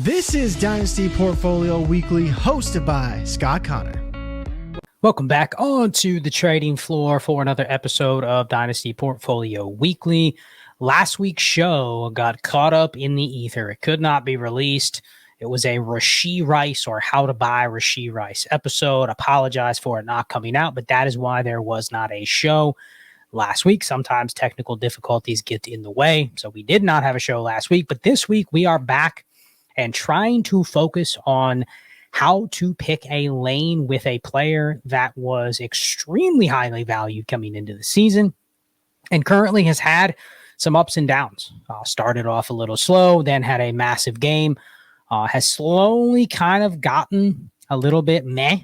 This is Dynasty Portfolio Weekly, hosted by Scott Connor. Welcome back onto the trading floor for another episode of Dynasty Portfolio Weekly. Last week's show got caught up in the ether. It could not be released. It was a Rashee Rice or how to buy Rashee Rice episode. Apologize for it not coming out, but that is why there was not a show last week. Sometimes technical difficulties get in the way, so we did not have a show last week. But this week we are back and trying to focus on how to pick a lane with a player that was extremely highly valued coming into the season and currently has had some ups and downs. Started off a little slow, then had a massive game, has slowly kind of gotten a little bit meh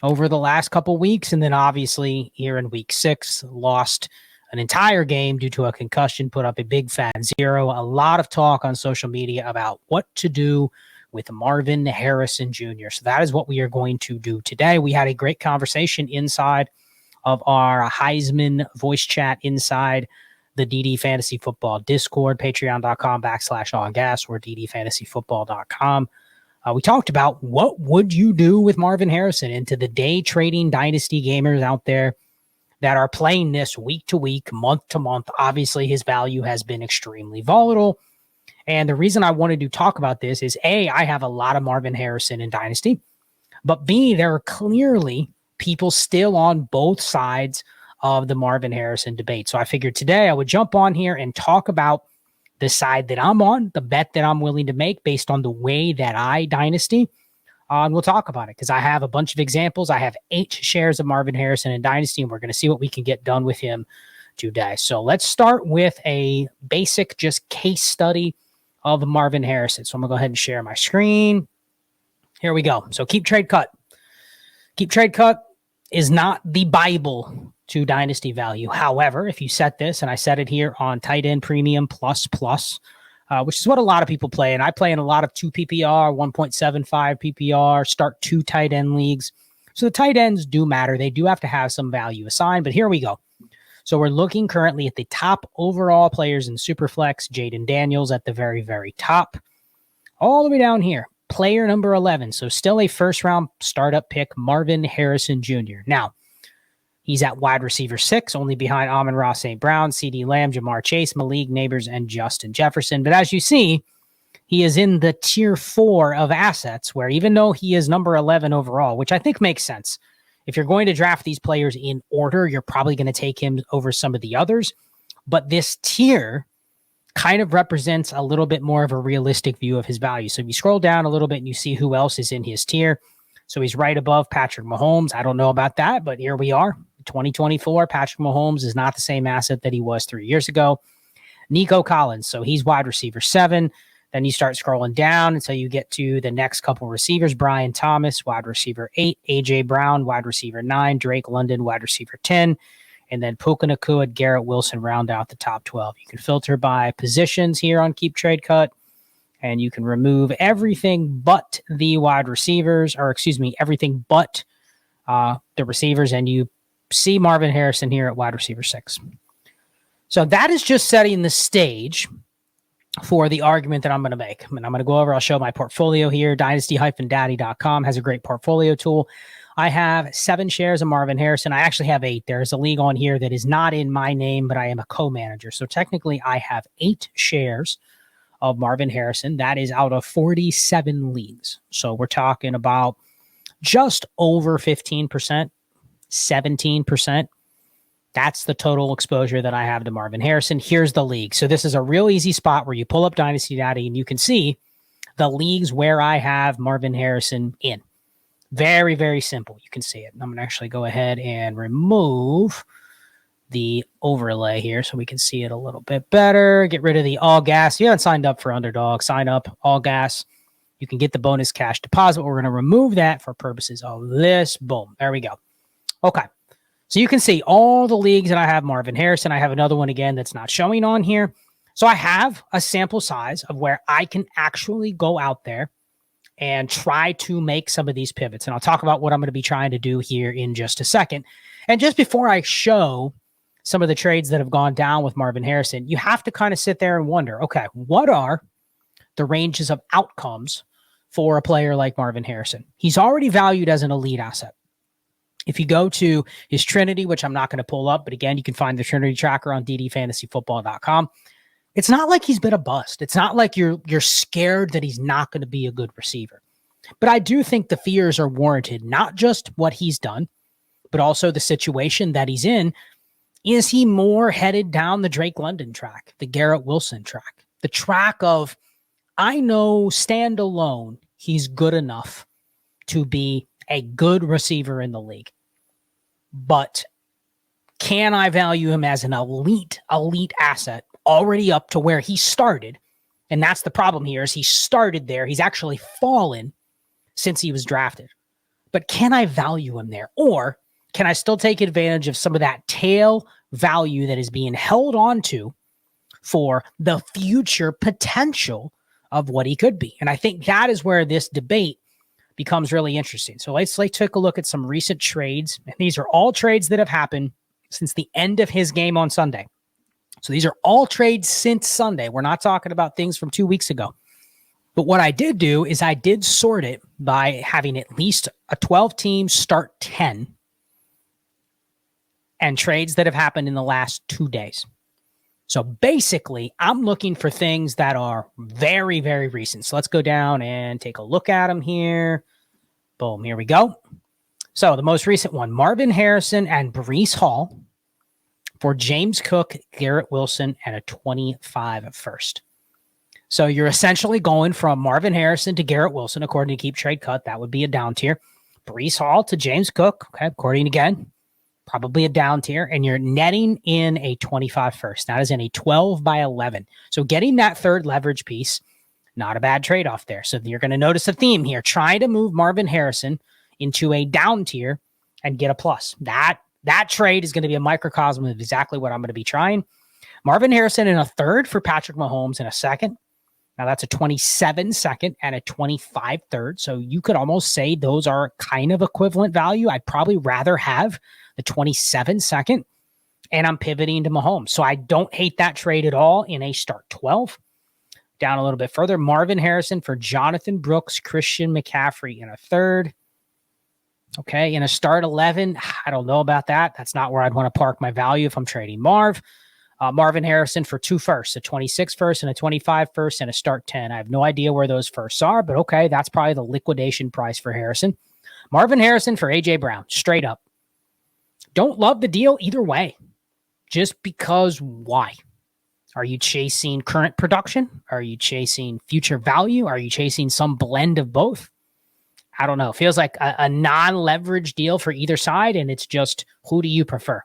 over the last couple weeks, and then obviously here in week 6, lost an entire game due to a concussion, put up a big fat 0. A lot of talk on social media about what to do with Marvin Harrison Jr. So that is what we are going to do today. We had a great conversation inside of our Heisman voice chat inside the DD Fantasy Football Discord, patreon.com/ALLGAS or ddfantasyfootball.com. We talked about what would you do with Marvin Harrison, and to the day trading dynasty gamers out there that are playing this week to week, month to month. Obviously, his value has been extremely volatile. And the reason I wanted to talk about this is A, I have a lot of Marvin Harrison in Dynasty, but B, there are clearly people still on both sides of the Marvin Harrison debate. So I figured today I would jump on here and talk about the side that I'm on, the bet that I'm willing to make based on the way that I Dynasty. And we'll talk about it because I have a bunch of examples. I have 8 shares of Marvin Harrison in Dynasty, and we're going to see what we can get done with him today. So let's start with a basic just case study of Marvin Harrison. So I'm going to go ahead and share my screen. Here we go. So KeepTradeCut. KeepTradeCut is not the Bible to Dynasty value. However, if you set this, and I set it here on Tight End Premium Plus, which is what a lot of people play. And I play in a lot of 2 PPR, 1.75 PPR, start 2 tight end leagues. So the tight ends do matter. They do have to have some value assigned, but here we go. So we're looking currently at the top overall players in Superflex. Jaden Daniels at the very, very top. All the way down here, player number 11. So still a first-round startup pick, Marvin Harrison Jr. Now, he's at wide receiver 6, only behind Amon-Ra St. Brown, CeeDee Lamb, Jamar Chase, Malik Neighbors, and Justin Jefferson. But as you see, he is in the tier 4 of assets, where even though he is number 11 overall, which I think makes sense, if you're going to draft these players in order, you're probably going to take him over some of the others. But this tier kind of represents a little bit more of a realistic view of his value. So if you scroll down a little bit and you see who else is in his tier, so he's right above Patrick Mahomes. I don't know about that, but here we are. 2024, Patrick Mahomes is not the same asset that he was 3 years ago. Nico Collins, so he's wide receiver 7. Then you start scrolling down until you get to the next couple receivers. Brian Thomas, wide receiver 8. A.J. Brown, wide receiver 9. Drake London, wide receiver 10. And then Puka Nacua, Garrett Wilson round out the top 12. You can filter by positions here on KeepTradeCut, and you can remove everything but the wide receivers, or everything but the receivers, and you see Marvin Harrison here at wide receiver 6. So that is just setting the stage for the argument that I'm going to make. And I'm going to go over, I'll show my portfolio here. Dynasty-daddy.com has a great portfolio tool. I have 7 shares of Marvin Harrison. I actually have 8. There's a league on here that is not in my name, but I am a co-manager. So technically I have 8 shares of Marvin Harrison. That is out of 47 leagues. So we're talking about just over 15%, 17%. That's the total exposure that I have to Marvin Harrison. Here's the league. So this is a real easy spot where you pull up Dynasty Daddy and you can see the leagues where I have Marvin Harrison in. Very, very simple. You can see it. I'm going to actually go ahead and remove the overlay here so we can see it a little bit better. Get rid of the ALLGAS. If you haven't signed up for Underdog, sign up, ALLGAS. You can get the bonus cash deposit. We're going to remove that for purposes of this. Boom. There we go. Okay. So you can see all the leagues that I have Marvin Harrison. I have another one again that's not showing on here. So I have a sample size of where I can actually go out there and try to make some of these pivots. And I'll talk about what I'm going to be trying to do here in just a second. And just before I show some of the trades that have gone down with Marvin Harrison, you have to kind of sit there and wonder, okay, what are the ranges of outcomes for a player like Marvin Harrison. He's already valued as an elite asset. If you go to his Trinity, which I'm not going to pull up, but again, you can find the Trinity Tracker on ddfantasyfootball.com. It's not like he's been a bust. It's not like you're scared that he's not going to be a good receiver. But I do think the fears are warranted, not just what he's done, but also the situation that he's in. Is he more headed down the Drake London track, the Garrett Wilson track, the track of, I know standalone, he's good enough to be a good receiver in the league, but can I value him as an elite asset already up to where he started? And that's the problem here, is he started there. He's actually fallen since he was drafted. But can I value him there? Or can I still take advantage of some of that tail value that is being held on to for the future potential of what he could be? And I think that is where this debate becomes really interesting. So let's take a look at some recent trades. And these are all trades that have happened since the end of his game on Sunday. So these are all trades since Sunday. We're not talking about things from 2 weeks ago. But what I did do is I did sort it by having at least a 12-team start 10 and trades that have happened in the last 2 days. So basically, I'm looking for things that are very, very recent. So let's go down and take a look at them here. Boom, here we go. So the most recent one, Marvin Harrison and Breece Hall for James Cook, Garrett Wilson, and a 25 first. So you're essentially going from Marvin Harrison to Garrett Wilson, according to KeepTradeCut. That would be a down tier. Breece Hall to James Cook, okay, according again, probably a down tier, and you're netting in a 25 first. That is in a 12 by 11. So getting that third leverage piece, not a bad trade-off there. So you're going to notice a theme here. Try to move Marvin Harrison into a down tier and get a plus. That trade is going to be a microcosm of exactly what I'm going to be trying. Marvin Harrison in a third for Patrick Mahomes in a second. Now that's a 27 second and a 25 third. So you could almost say those are kind of equivalent value. I'd probably rather have the 27 second, and I'm pivoting to Mahomes. So I don't hate that trade at all in a start 12. Down a little bit further, Marvin Harrison for Jonathan Brooks, Christian McCaffrey in a third. Okay, in a start 11, I don't know about that. That's not where I'd want to park my value if I'm trading Marv. Marvin Harrison for 2 firsts, a 26 first and a 25 first and a start 10. I have no idea where those firsts are, but okay, that's probably the liquidation price for Harrison. Marvin Harrison for A.J. Brown, straight up. Don't love the deal either way. Just because why? Are you chasing current production? Are you chasing future value? Are you chasing some blend of both? I don't know. Feels like a non-leverage deal for either side, and it's just, who do you prefer?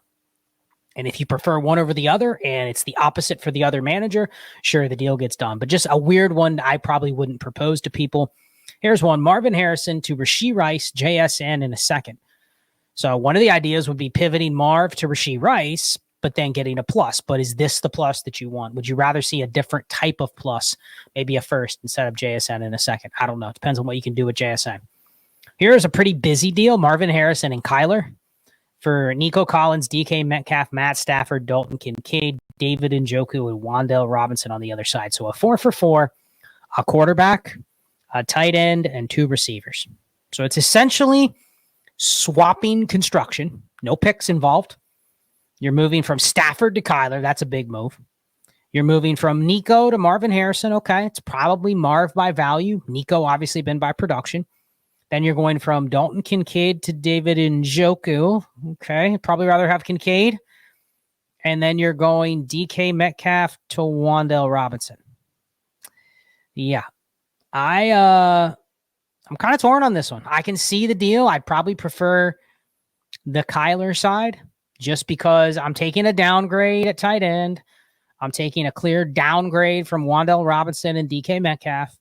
And if you prefer one over the other and it's the opposite for the other manager, sure, the deal gets done. But just a weird one I probably wouldn't propose to people. Here's one, Marvin Harrison to Rashee Rice, JSN in a second. So one of the ideas would be pivoting Marv to Rashee Rice, but then getting a plus. But is this the plus that you want? Would you rather see a different type of plus, maybe a first instead of JSN in a second? I don't know. It depends on what you can do with JSN. Here's a pretty busy deal, Marvin Harrison and Kyler. For Nico Collins, DK Metcalf, Matt Stafford, Dalton Kincaid, David Njoku, and Wan'Dale Robinson on the other side. So a 4 for 4, a quarterback, a tight end, and 2 receivers. So it's essentially swapping construction. No picks involved. You're moving from Stafford to Kyler. That's a big move. You're moving from Nico to Marvin Harrison. Okay, it's probably Marv by value. Nico obviously been by production. Then you're going from Dalton Kincaid to David Njoku. Okay, probably rather have Kincaid. And then you're going DK Metcalf to Wan'Dale Robinson. Yeah, I'm kind of torn on this one. I can see the deal. I'd probably prefer the Kyler side just because I'm taking a downgrade at tight end. I'm taking a clear downgrade from Wan'Dale Robinson and DK Metcalf.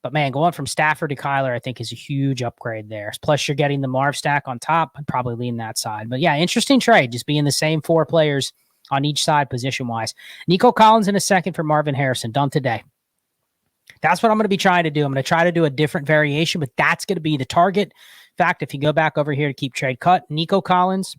But, man, going from Stafford to Kyler, I think, is a huge upgrade there. Plus, you're getting the Marv stack on top. I'd probably lean that side. But, yeah, interesting trade, just being the same 4 players on each side position-wise. Nico Collins in a second for Marvin Harrison, done today. That's what I'm going to be trying to do. I'm going to try to do a different variation, but that's going to be the target. In fact, if you go back over here to KeepTradeCut, Nico Collins,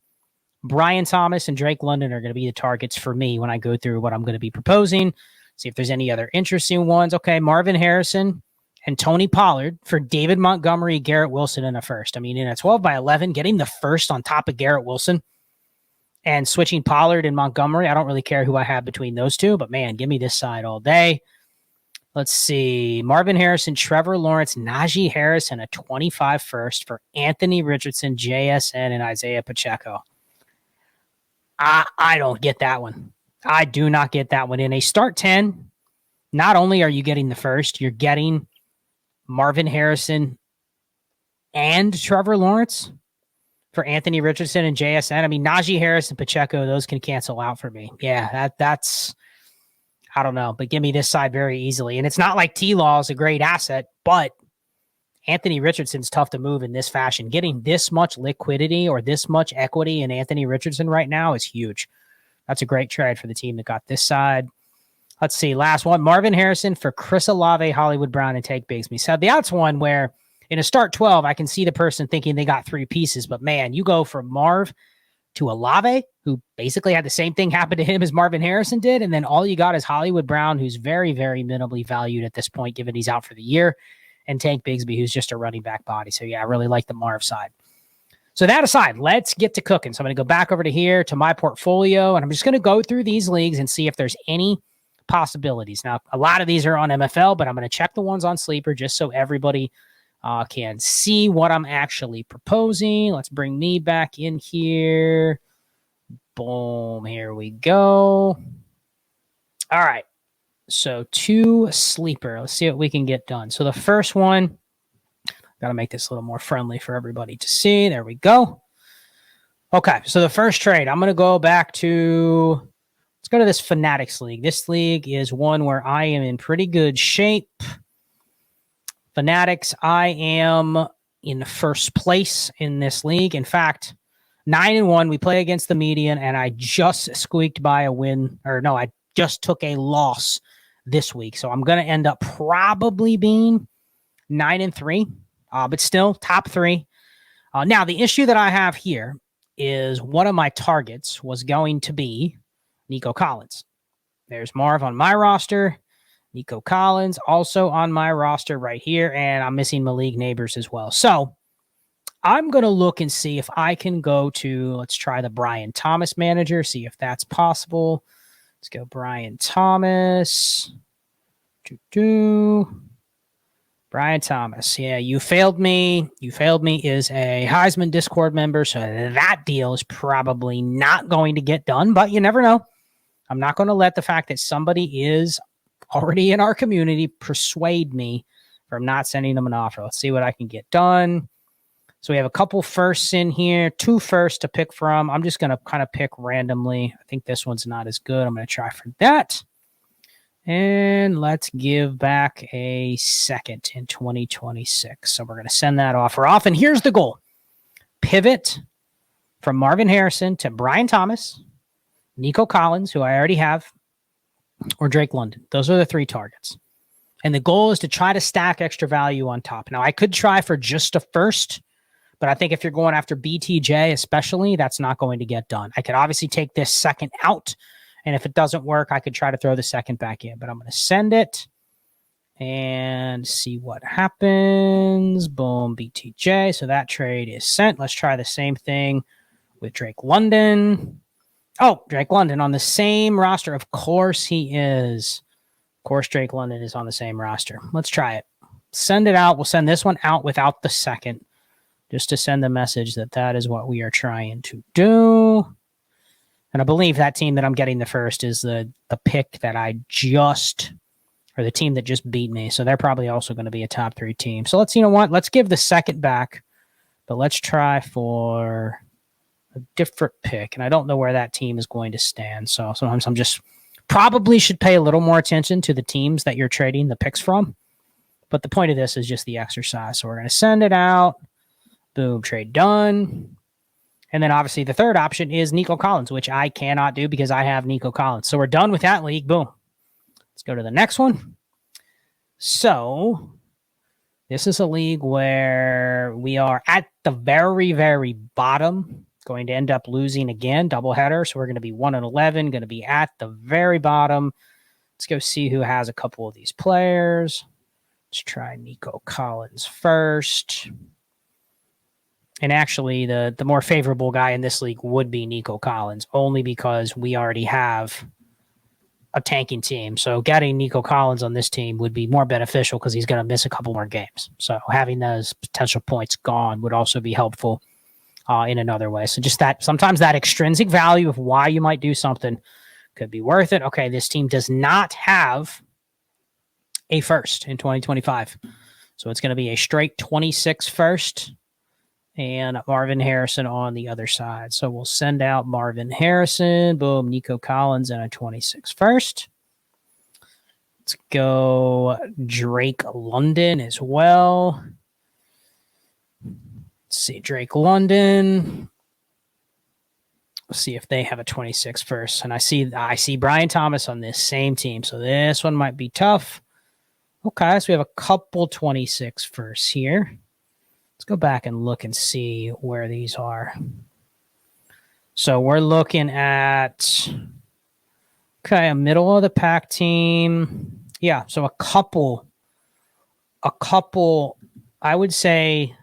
Brian Thomas, and Drake London are going to be the targets for me when I go through what I'm going to be proposing. See if there's any other interesting ones. Okay, Marvin Harrison and Tony Pollard for David Montgomery, Garrett Wilson in a first. I mean, in a 12 by 11, getting the first on top of Garrett Wilson and switching Pollard and Montgomery. I don't really care who I have between those two, but man, give me this side all day. Let's see. Marvin Harrison, Trevor Lawrence, Najee Harris, and a 25 first for Anthony Richardson, JSN, and Isaiah Pacheco. I don't get that one. I do not get that one. In a start 10, not only are you getting the first, you're getting Marvin Harrison and Trevor Lawrence for Anthony Richardson and JSN. I mean, Najee Harris and Pacheco, those can cancel out for me. Yeah, that's, I don't know, but give me this side very easily. And it's not like T-Law is a great asset, but Anthony Richardson's tough to move in this fashion. Getting this much liquidity or this much equity in Anthony Richardson right now is huge. That's a great trade for the team that got this side. Let's see. Last one. Marvin Harrison for Chris Olave, Hollywood Brown, and Take Bigsby. So that's one where in a start 12, I can see the person thinking they got three pieces. But man, you go from Marv to Olave, who basically had the same thing happen to him as Marvin Harrison did. And then all you got is Hollywood Brown, who's very, very minimally valued at this point, given he's out for the year. And Tank Bigsby, who's just a running back body. So yeah, I really like the Marv side. So that aside, let's get to cooking. So I'm going to go back over to here to my portfolio, and I'm just going to go through these leagues and see if there's any possibilities. Now, a lot of these are on MFL, but I'm going to check the ones on Sleeper just so everybody can see what I'm actually proposing. Let's bring me back in here. Boom, here we go. All right. So 2 Sleeper. Let's see what we can get done. So the first one, got to make this a little more friendly for everybody to see. There we go. Okay, so the first trade, I'm going to go back to, let's go to this Fanatics League. This league is one where I am in pretty good shape. Fanatics, I am in first place in this league. In fact, 9-1, we play against the median, and I just squeaked by a win, or no, I just took a loss this week. So I'm going to end up probably being 9-3. But still top 3. Now, the issue that I have here is one of my targets was going to be Nico Collins. There's Marv on my roster. Nico Collins also on my roster right here. And I'm missing Malik Neighbors as well. So I'm going to look and see if I can go to, let's try the Brian Thomas manager, see if that's possible. Let's go Brian Thomas. Brian Thomas. Yeah, you failed me. You failed me is a Heisman Discord member, so that deal is probably not going to get done, but you never know. I'm not going to let the fact that somebody is already in our community persuade me from not sending them an offer. Let's see what I can get done. So we have a couple firsts in here, 2 firsts to pick from. I'm just going to kind of pick randomly. I think this one's not as good. I'm going to try for that. And let's give back a second in 2026. So we're going to send that offer off. And here's the goal. Pivot from Marvin Harrison to Brian Thomas, Nico Collins, who I already have, or Drake London. Those are the 3 targets. And the goal is to try to stack extra value on top. Now, I could try for just a first, but I think if you're going after BTJ especially, that's not going to get done. I could obviously take this second out. And if it doesn't work, I could try to throw the second back in. But I'm going to send it and see what happens. Boom, BTJ. So that trade is sent. Let's try the same thing with Drake London. Oh, Drake London on the same roster. Of course he is. Of course Drake London is on the same roster. Let's try it. Send it out. We'll send this one out without the second, just to send the message that that is what we are trying to do. And I believe that team that I'm getting the first is the pick that I just, or the team that just beat me. So they're probably also going to be a top 3 team. So let's, you know what? Let's give the second back, but let's try for a different pick. And I don't know where that team is going to stand. So sometimes I'm just probably should pay a little more attention to the teams that you're trading the picks from. But the point of this is just the exercise. So we're going to send it out. Boom, trade done. And then obviously the third option is Nico Collins, which I cannot do because I have Nico Collins. So we're done with that league. Boom. Let's go to the next one. So this is a league where we are at the very, very bottom, going to end up losing again, doubleheader. So we're going to be 1-11, going to be at the very bottom. Let's go see who has a couple of these players. Let's try Nico Collins first. And actually, the more favorable guy in this league would be Nico Collins, only because we already have a tanking team. So getting Nico Collins on this team would be more beneficial because he's going to miss a couple more games. So having those potential points gone would also be helpful in another way. So just that, sometimes that extrinsic value of why you might do something could be worth it. Okay, this team does not have a first in 2025. So it's going to be a straight 26 first and Marvin Harrison on the other side. So we'll send out Marvin Harrison, boom, Nico Collins, and a 26 first. Let's go Drake London as well. Let's see, Drake London. Let's see if they have a 26 first. And I see Brian Thomas on this same team. So this one might be tough. Okay, so we have a couple 26 firsts here. Let's go back and look and see where these are. So we're looking at, okay, a middle of the pack team. Yeah, so a couple, I would say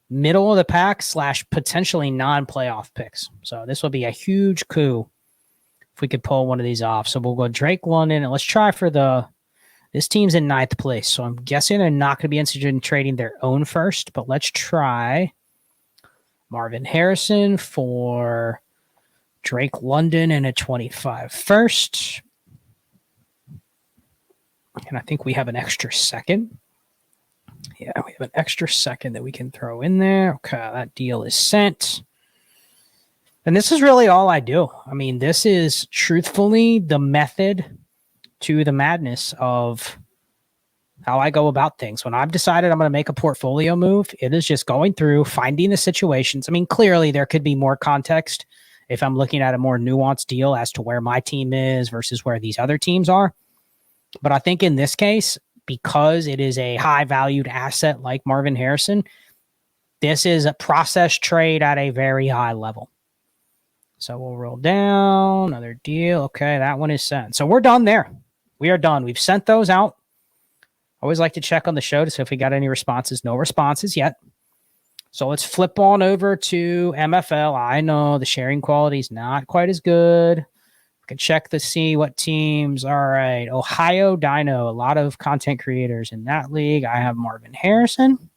middle of the pack / potentially non-playoff picks. So this will be a huge coup if we could pull one of these off. So we'll go Drake London, and let's try for this team's in 9th place, so I'm guessing they're not going to be interested in trading their own first, but let's try Marvin Harrison for Drake London and a 25 first. And I think we have an extra second. Yeah, we have an extra second that we can throw in there. Okay, that deal is sent. And this is really all I do. I mean, this is truthfully the method to the madness of how I go about things. When I've decided I'm going to make a portfolio move, it is just going through, finding the situations. I mean, clearly there could be more context if I'm looking at a more nuanced deal as to where my team is versus where these other teams are. But I think in this case, because it is a high valued asset like Marvin Harrison, this is a process trade at a very high level. So we'll roll down another deal. Okay, that one is sent. So we're done there. We are done. We've sent those out. Always like to check on the show to see if we got any responses. No responses yet. So let's flip on over to MFL. I know the sharing quality is not quite as good. We can check to see what teams. All right. Ohio Dino. A lot of content creators in that league. I have Marvin Harrison.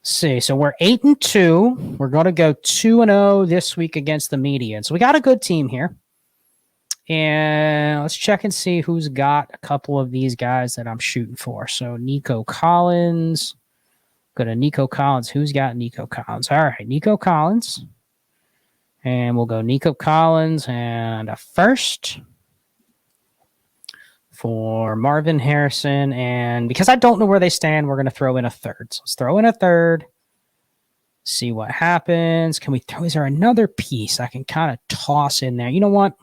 Let's see. So we're 8-2. We're going to go 2-0 this week against the media. So we got a good team here. And let's check and see who's got a couple of these guys that I'm shooting for. So Nico Collins. Go to Nico Collins. Who's got Nico Collins? All right, Nico Collins. And we'll go Nico Collins and a first for Marvin Harrison. And because I don't know where they stand, we're going to throw in a third. So let's throw in a third. See what happens. Can we throw? Is there another piece I can kind of toss in there? You know what?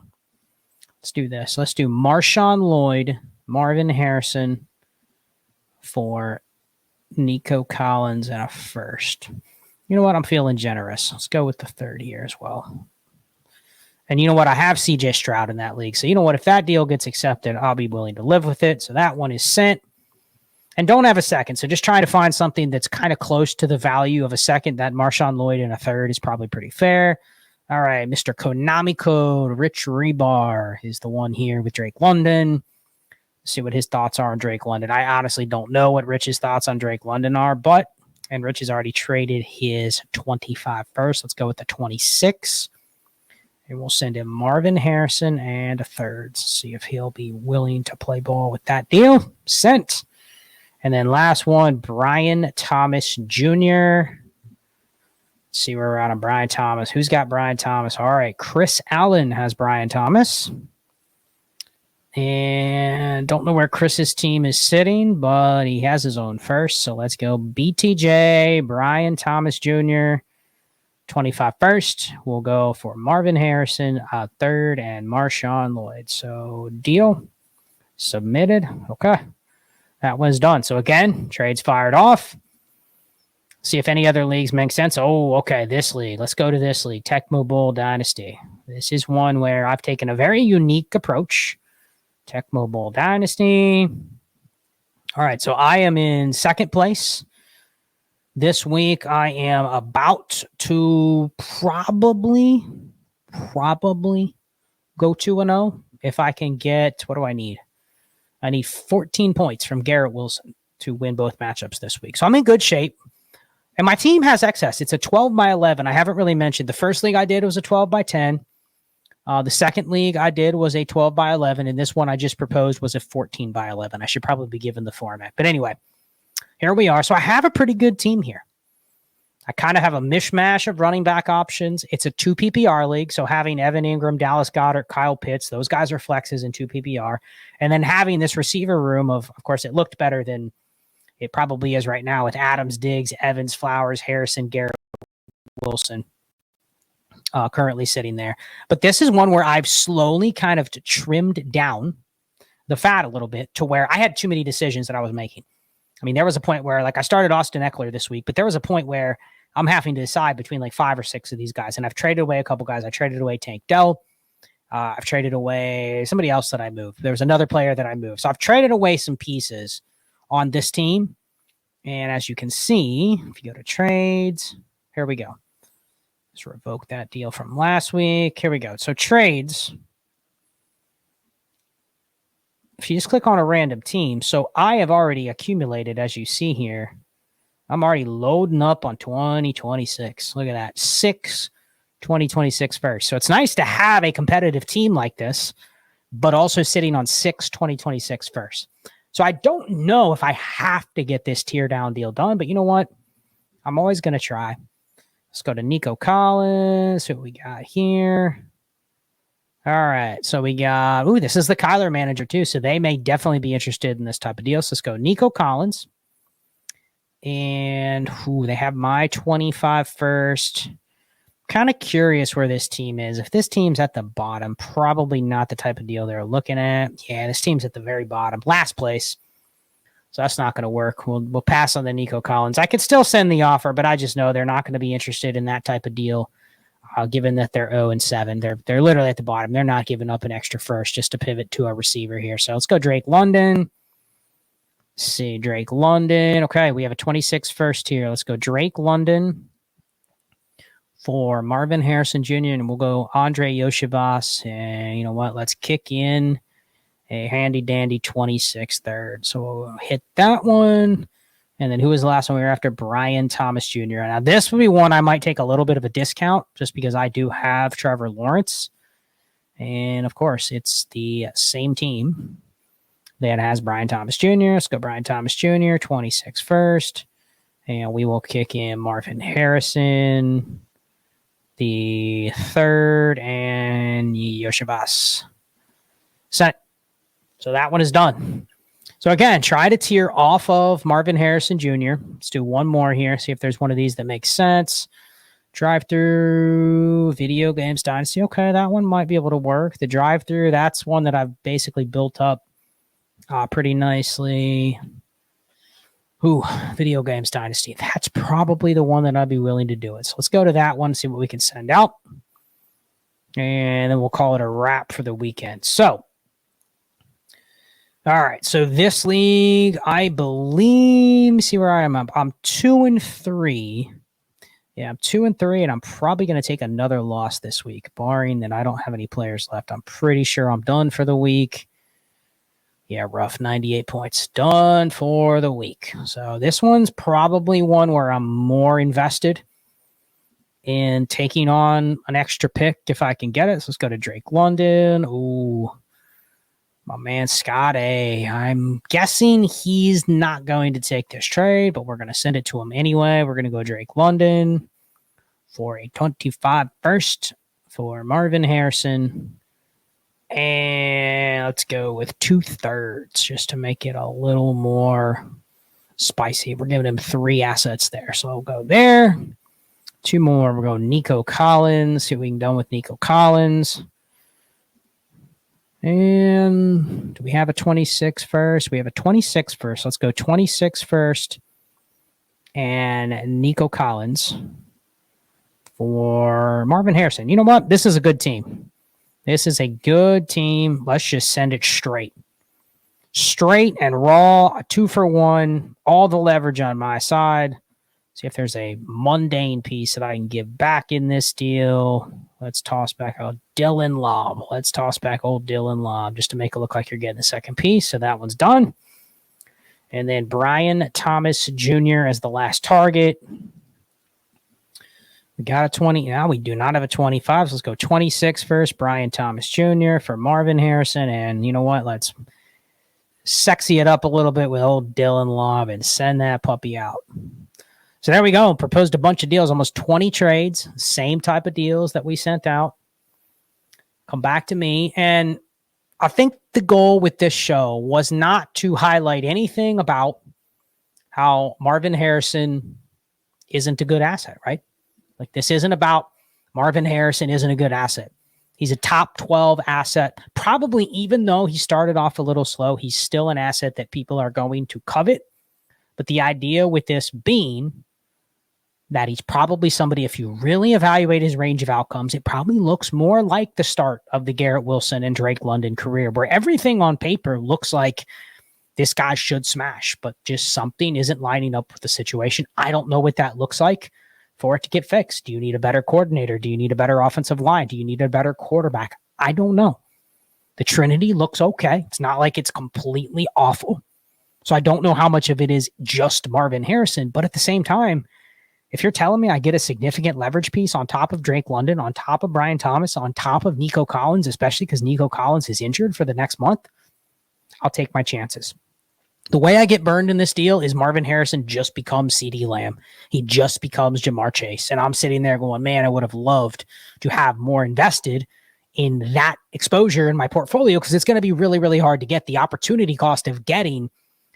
Let's do this. Let's do Marshawn Lloyd, Marvin Harrison for Nico Collins and a first. You know what? I'm feeling generous. Let's go with the third here as well. And you know what? I have CJ Stroud in that league. So you know what? If that deal gets accepted, I'll be willing to live with it. So that one is sent. And don't have a second. So just trying to find something that's kind of close to the value of a second. That Marshawn Lloyd in a third is probably pretty fair. All right, Mr. Konami Code, Rich Rebar is the one here with Drake London. Let's see what his thoughts are on Drake London. I honestly don't know what Rich's thoughts on Drake London are, and Rich has already traded his 25 first. Let's go with the 26. And we'll send him Marvin Harrison and a third. See if he'll be willing to play ball with that deal. Sent. And then last one, Brian Thomas Jr. See where we're at on Brian Thomas. Who's got Brian Thomas? All right, Chris Allen has Brian Thomas. And don't know where Chris's team is sitting, but he has his own first. So let's go BTJ, Brian Thomas Jr., 25 first. We'll go for Marvin Harrison, third, and Marshawn Lloyd. So deal submitted. Okay, that one's done. So again, trades fired off. See if any other leagues make sense. Oh, okay, this league. Let's go to this league, Tecmo Bowl Dynasty. This is one where I've taken a very unique approach Tecmo Bowl Dynasty. All right, so I am in second place. This week, I am about to probably go 2-0 if I can get, what do I need? I need 14 points from Garrett Wilson to win both matchups this week. So I'm in good shape. And my team has excess. It's a 12 by 11. I haven't really mentioned. The first league I did was a 12 by 10. The second league I did was a 12 by 11. And this one I just proposed was a 14 by 11. I should probably be given the format. But anyway, here we are. So I have a pretty good team here. I kind of have a mishmash of running back options. It's a 2 PPR league. So having Evan Ingram, Dallas Goedert, Kyle Pitts, those guys are flexes in 2 PPR. And then having this receiver room of course, it looked better than it probably is right now with Adams, Diggs, Evans, Flowers, Harrison, Garrett, Wilson currently sitting there. But this is one where I've slowly kind of trimmed down the fat a little bit to where I had too many decisions that I was making. I mean, there was a point where like I started Austin Eckler this week, but there was a point where I'm having to decide between like 5 or 6 of these guys. And I've traded away a couple guys. I traded away Tank Dell. I've traded away somebody else that I moved. There was another player that I moved. So I've traded away some pieces on this team. And as you can see, if you go to trades, here we go. Let's revoke that deal from last week. Here we go. So trades. If you just click on a random team, so I have already accumulated, as you see here, I'm already loading up on 2026. Look at that. 6 2026 first. So it's nice to have a competitive team like this, but also sitting on 6 2026 first. So I don't know if I have to get this tear down deal done, but you know what? I'm always going to try. Let's go to Nico Collins. See what we got here. All right. So we got, this is the Kyler manager too. So they may definitely be interested in this type of deal. So let's go Nico Collins. And they have my 25 first. Kind of curious where this team is. If this team's at the bottom, probably not the type of deal they're looking at. Yeah, this team's at the very bottom, last place. So that's not going to work. We'll pass on the Nico Collins. I could still send the offer, but I just know they're not going to be interested in that type of deal, given that they're 0-7. They're literally at the bottom. They're not giving up an extra first just to pivot to a receiver here. So let's go Drake London. Let's see, Drake London. Okay, we have a 26 first here. Let's go Drake London for Marvin Harrison Jr. And we'll go Andre Yoshivas. And you know what? Let's kick in a handy dandy 26 third. So we'll hit that one. And then who was the last one we were after? Brian Thomas Jr. Now this would be one I might take a little bit of a discount just because I do have Trevor Lawrence. And of course, it's the same team that has Brian Thomas Jr. Let's go Brian Thomas Jr., 26 first. And we will kick in Marvin Harrison, the third, and Yoshibas. Set. So that one is done. So again, try to tier off of Marvin Harrison Jr. Let's do one more here. See if there's one of these that makes sense. Drive-through, video games, Dynasty. Okay, that one might be able to work. The drive-through, that's one that I've basically built up pretty nicely. Video games, Dynasty. That's probably the one that I'd be willing to do it. So let's go to that one, see what we can send out. And then we'll call it a wrap for the weekend. So, all right, so this league, I believe, let me see where I am. I'm 2-3. Yeah, I'm 2-3, and I'm probably going to take another loss this week, barring that I don't have any players left. I'm pretty sure I'm done for the week. Yeah, rough 98 points. Done for the week. So this one's probably one where I'm more invested in taking on an extra pick if I can get it. So let's go to Drake London. Ooh. My man, Scott A. I'm guessing he's not going to take this trade, but we're going to send it to him anyway. We're going to go Drake London for a 25 first for Marvin Harrison. And let's go with 2 thirds just to make it a little more spicy. We're giving him 3 assets there. So I'll go there. 2 more. We'll go Nico Collins. See what we can do with Nico Collins. And do we have a 26 first? We have a 26 first. Let's go 26 first and Nico Collins for Marvin Harrison. You know what? This is a good team. This is a good team. Let's just send it straight. Straight and raw, a 2-for-1, all the leverage on my side. See if there's a mundane piece that I can give back in this deal. Let's toss back Dylan Lobb. Let's toss back old Dylan Lobb just to make it look like you're getting the second piece. So that one's done. And then Brian Thomas Jr. as the last target. We got a 20. Now we do not have a 25. So let's go 26 first. Brian Thomas Jr. for Marvin Harrison. And you know what? Let's sexy it up a little bit with old Dylan Lobb and send that puppy out. So there we go. Proposed a bunch of deals, almost 20 trades, same type of deals that we sent out. Come back to me. And I think the goal with this show was not to highlight anything about how Marvin Harrison isn't a good asset, right? Like, this isn't about Marvin Harrison isn't a good asset. He's a top 12 asset. Probably, even though he started off a little slow, he's still an asset that people are going to covet. But the idea with this being that he's probably somebody, if you really evaluate his range of outcomes, it probably looks more like the start of the Garrett Wilson and Drake London career, where everything on paper looks like this guy should smash, but just something isn't lining up with the situation. I don't know what that looks like for it to get fixed. Do you need a better coordinator? Do you need a better offensive line? Do you need a better quarterback? I don't know. The Trinity looks okay. It's not like it's completely awful. So I don't know how much of it is just Marvin Harrison, but at the same time, if you're telling me I get a significant leverage piece on top of Drake London, on top of Brian Thomas, on top of Nico Collins, especially because Nico Collins is injured for the next month, I'll take my chances. The way I get burned in this deal is Marvin Harrison just becomes CeeDee Lamb. He just becomes Jamar Chase. And I'm sitting there going, man, I would have loved to have more invested in that exposure in my portfolio, because it's going to be really, really hard to get. The opportunity cost of getting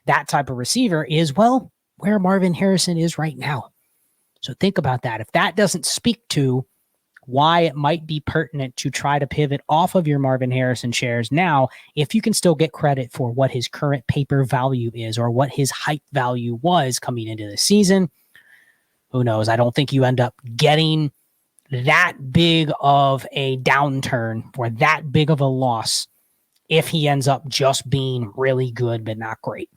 that type of receiver is, well, where Marvin Harrison is right now. So think about that. If that doesn't speak to why it might be pertinent to try to pivot off of your Marvin Harrison shares now, if you can still get credit for what his current paper value is or what his hype value was coming into the season, who knows? I don't think you end up getting that big of a downturn or that big of a loss if he ends up just being really good but not great.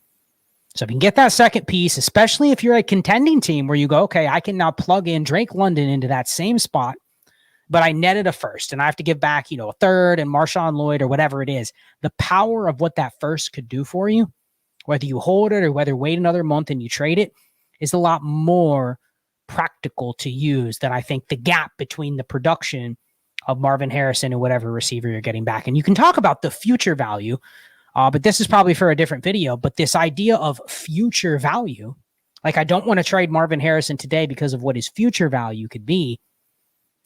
So if you can get that second piece, especially if you're a contending team where you go, okay, I can now plug in Drake London into that same spot, but I netted a first and I have to give back, a third and Marshawn Lloyd or whatever it is. The power of what that first could do for you, whether you hold it or whether wait another month and you trade it, is a lot more practical to use than I think the gap between the production of Marvin Harrison and whatever receiver you're getting back. And you can talk about the future value, but this is probably for a different video. But this idea of future value, like, I don't want to trade Marvin Harrison today because of what his future value could be.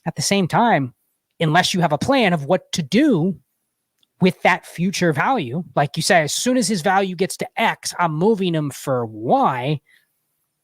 At the same time, unless you have a plan of what to do with that future value, like you say, as soon as his value gets to X, I'm moving him for Y.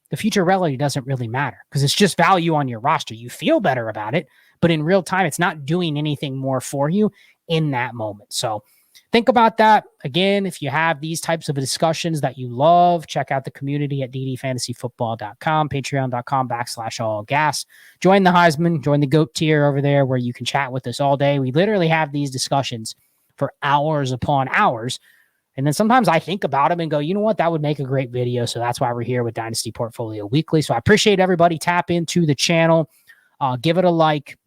The future value doesn't really matter because it's just value on your roster. You feel better about it, but in real time, it's not doing anything more for you in that moment. So think about that. Again, if you have these types of discussions that you love, check out the community at ddfantasyfootball.com, patreon.com/ALLGAS. Join the Heisman, join the GOAT tier over there where you can chat with us all day. We literally have these discussions for hours upon hours. And then sometimes I think about them and go, you know what, that would make a great video. So that's why we're here with Dynasty Portfolio Weekly. So I appreciate everybody. Tap into the channel, give it a like,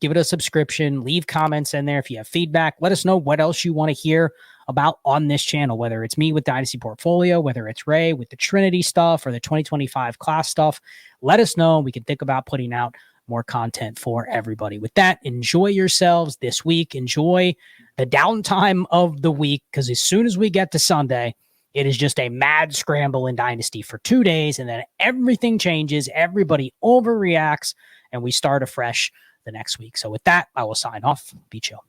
give it a subscription, leave comments in there. If you have feedback, let us know what else you want to hear about on this channel, whether it's me with Dynasty Portfolio, whether it's Ray with the Trinity stuff or the 2025 class stuff. Let us know. We can think about putting out more content for everybody. With that, enjoy yourselves this week. Enjoy the downtime of the week, because as soon as we get to Sunday, it is just a mad scramble in Dynasty for 2 days, and then everything changes. Everybody overreacts, and we start afresh the next week. So with that, I will sign off. Be chill.